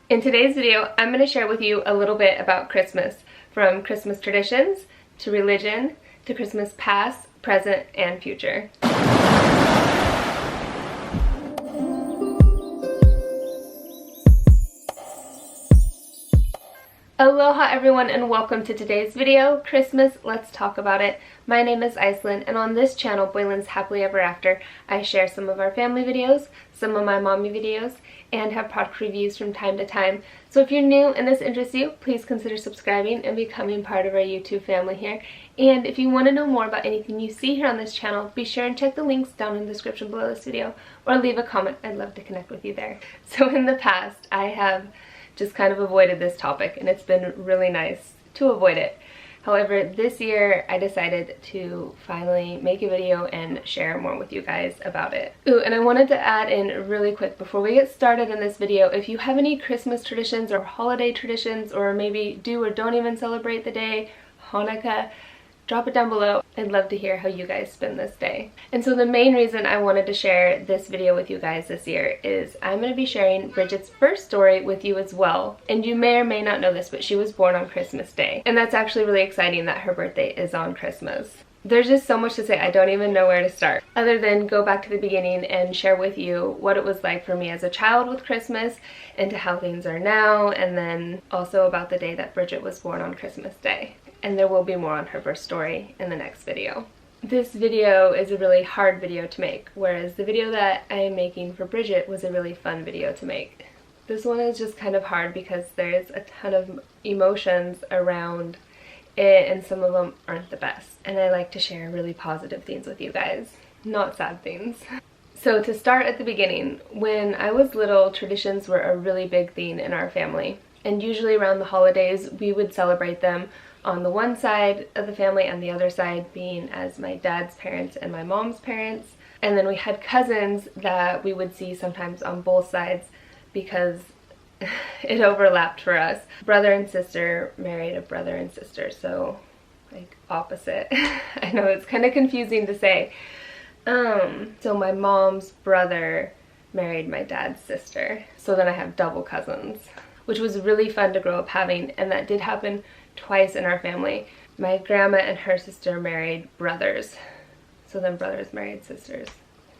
In today's video, I'm going to share with you a little bit about Christmas, from Christmas traditions to religion to Christmas past, present, and future. Aloha everyone and welcome to today's video, Christmas, Let's Talk About It. My name is Icelyn and on this channel, Boylan's Happily Ever After, I share some of our family videos, some of my mommy videos, and have product reviews from time to time. So if you're new and this interests you, please consider subscribing and becoming part of our YouTube family here. And if you want to know more about anything you see here on this channel, be sure and check the links down in the description below this video or leave a comment. I'd love to connect with you there. So in the past, I have just kind of avoided this topic and it's been really nice to avoid it. However, this year I decided to finally make a video and share more with you guys about it. Ooh, and I wanted to add in really quick before we get started in this video, if you have any Christmas traditions or holiday traditions, or maybe do or don't even celebrate the day, Hanukkah, drop it down below. I'd love to hear how you guys spend this day. And so the main reason I wanted to share this video with you guys this year is I'm going to be sharing Bridget's first story with you as well. And you may or may not know this, but she was born on Christmas Day. And that's actually really exciting that her birthday is on Christmas. There's just so much to say, I don't even know where to start, other than go back to the beginning and share with you what it was like for me as a child with Christmas and to how things are now, and then also about the day that Bridget was born on Christmas Day. And there will be more on her birth story in the next video. This video is a really hard video to make, whereas the video that I am making for Bridget was a really fun video to make. This one is just kind of hard because there's a ton of emotions around it and some of them aren't the best. And I like to share really positive things with you guys, not sad things. So to start at the beginning, when I was little, traditions were a really big thing in our family. And usually around the holidays, we would celebrate them on the one side of the family and the other side being as my dad's parents and my mom's parents. And then we had cousins that we would see sometimes on both sides because it overlapped for us. Brother and sister married a brother and sister, so like opposite. I know it's kind of confusing to say. So my mom's brother married my dad's sister. So then I have double cousins, which was really fun to grow up having, and that did happen twice in our family. My grandma and her sister married brothers, so then brothers married sisters.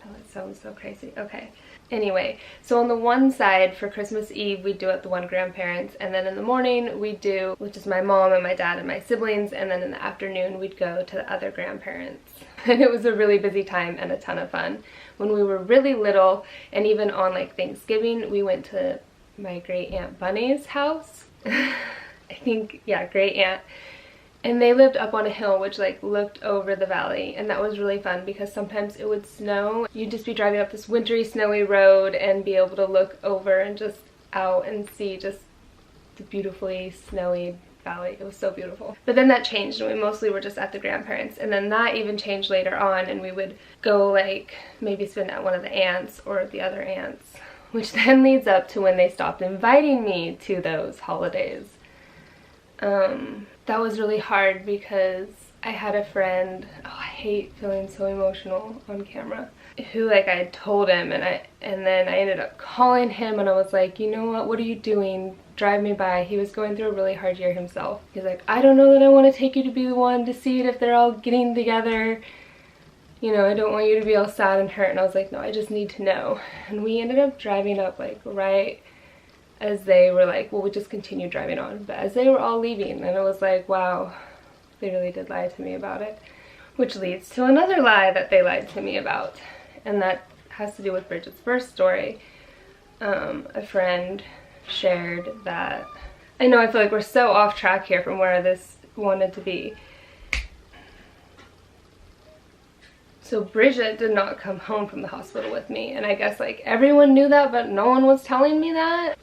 I know that sounds so crazy. Okay. Anyway, so on the one side for Christmas Eve we do it the one grandparents, and then in the morning we do, which is my mom and my dad and my siblings, and then in the afternoon we'd go to the other grandparents. And it was a really busy time and a ton of fun. When we were really little, and even on like Thanksgiving, we went to my great aunt Bunny's house. I think, yeah, great aunt. And they lived up on a hill which like looked over the valley, and that was really fun because sometimes it would snow. You'd just be driving up this wintry snowy road and be able to look over and just out and see just the beautifully snowy valley. It was so beautiful. But then that changed and we mostly were just at the grandparents, and then that even changed later on and we would go like maybe spend at one of the aunts or the other aunts, which then leads up to when they stopped inviting me to those holidays. That was really hard because I had a friend, oh, I hate feeling so emotional on camera, who like I had told him, and then I ended up calling him and I was like, you know what are you doing? Drive me by. He was going through a really hard year himself. He's like, I don't know that I want to take you to be the one to see it if they're all getting together. You know, I don't want you to be all sad and hurt. And I was like, no, I just need to know. And we ended up driving up like right as they were like, well, we just continued driving on, but as they were all leaving, and I was like, wow, they really did lie to me about it. Which leads to another lie that they lied to me about, and that has to do with Bridget's first story. A friend shared that, I know I feel like we're so off track here from where this wanted to be. So Bridget did not come home from the hospital with me, and I guess like everyone knew that, but no one was telling me that.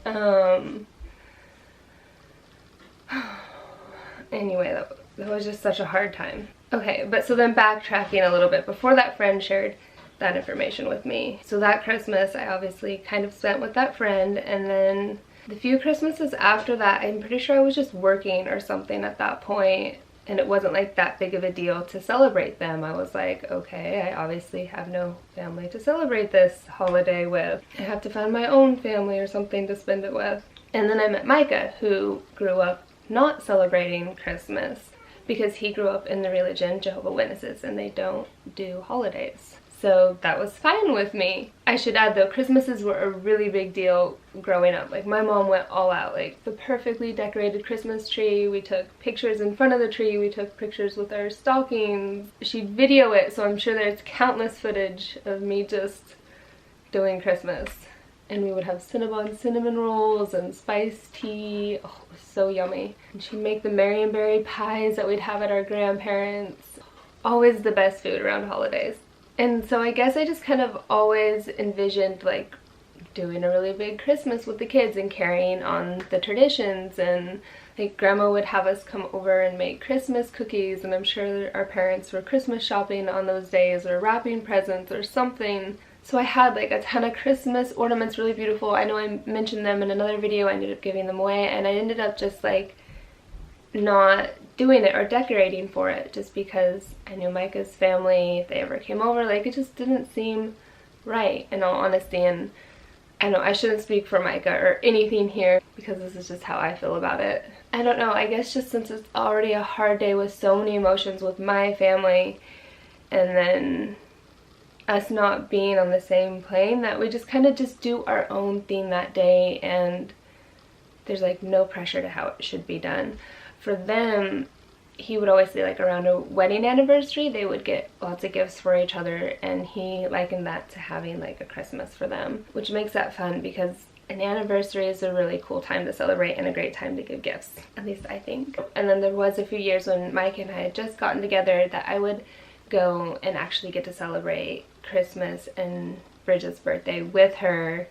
Anyway, that was just such a hard time. Okay, but so then backtracking a little bit, before that friend shared that information with me. So that Christmas I obviously kind of spent with that friend, and then the few Christmases after that, I'm pretty sure I was just working or something at that point. And it wasn't like that big of a deal to celebrate them. I was like, okay, I obviously have no family to celebrate this holiday with. I have to find my own family or something to spend it with. And then I met Micah, who grew up not celebrating Christmas because he grew up in the religion Jehovah's Witnesses and they don't do holidays. So that was fine with me. I should add though, Christmases were a really big deal growing up. Like my mom went all out, like the perfectly decorated Christmas tree. We took pictures in front of the tree. We took pictures with our stockings. She'd video it, so I'm sure there's countless footage of me just doing Christmas. And we would have cinnamon rolls and spiced tea. Oh, it was so yummy. And she'd make the marionberry pies that we'd have at our grandparents'. Always the best food around holidays. And so I guess I just kind of always envisioned like doing a really big Christmas with the kids and carrying on the traditions, and like grandma would have us come over and make Christmas cookies, and I'm sure our parents were Christmas shopping on those days or wrapping presents or something. So I had like a ton of Christmas ornaments, really beautiful. I know I mentioned them in another video. I ended up giving them away, and I ended up just like not doing it or decorating for it just because I knew Micah's family, if they ever came over, like it just didn't seem right in all honesty. And I know I shouldn't speak for Micah or anything here because this is just how I feel about it. I don't know, I guess just since it's already a hard day with so many emotions with my family, and then us not being on the same plane, that we just kind of just do our own thing that day, and there's like no pressure to how it should be done. For them, he would always say like around a wedding anniversary they would get lots of gifts for each other, and he likened that to having like a Christmas for them, which makes that fun because an anniversary is a really cool time to celebrate and a great time to give gifts, at least I think. And then there was a few years when Mike and I had just gotten together that I would go and actually get to celebrate Christmas and Bridget's birthday with her.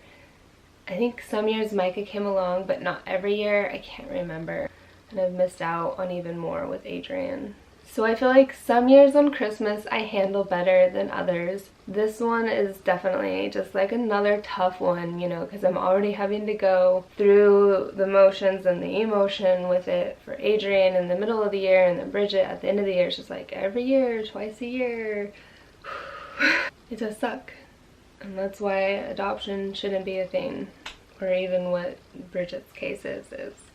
I think some years Micah came along, but not every year. I can't remember. And I've missed out on even more with Adrian. So I feel like some years on Christmas I handle better than others. This one is definitely just like another tough one, you know, because I'm already having to go through the motions and the emotion with it for Adrian in the middle of the year, and then Bridget at the end of the year. It's just like every year, twice a year. It does suck. And that's why adoption shouldn't be a thing, or even what Bridget's case is.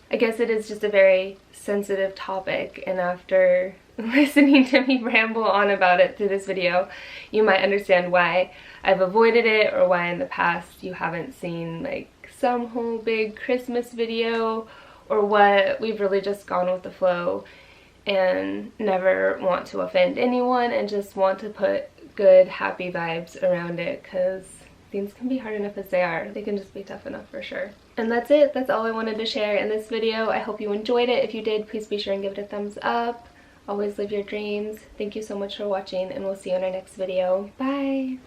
I guess it is just a very sensitive topic, and after listening to me ramble on about it through this video, you might understand why I've avoided it, or why in the past you haven't seen like some whole big Christmas video, or what we've really just gone with the flow and never want to offend anyone and just want to put good, happy vibes around it, because things can be hard enough as they are. They can just be tough enough for sure. And that's it. That's all I wanted to share in this video. I hope you enjoyed it. If you did, please be sure and give it a thumbs up. Always live your dreams. Thank you so much for watching, and we'll see you in our next video. Bye!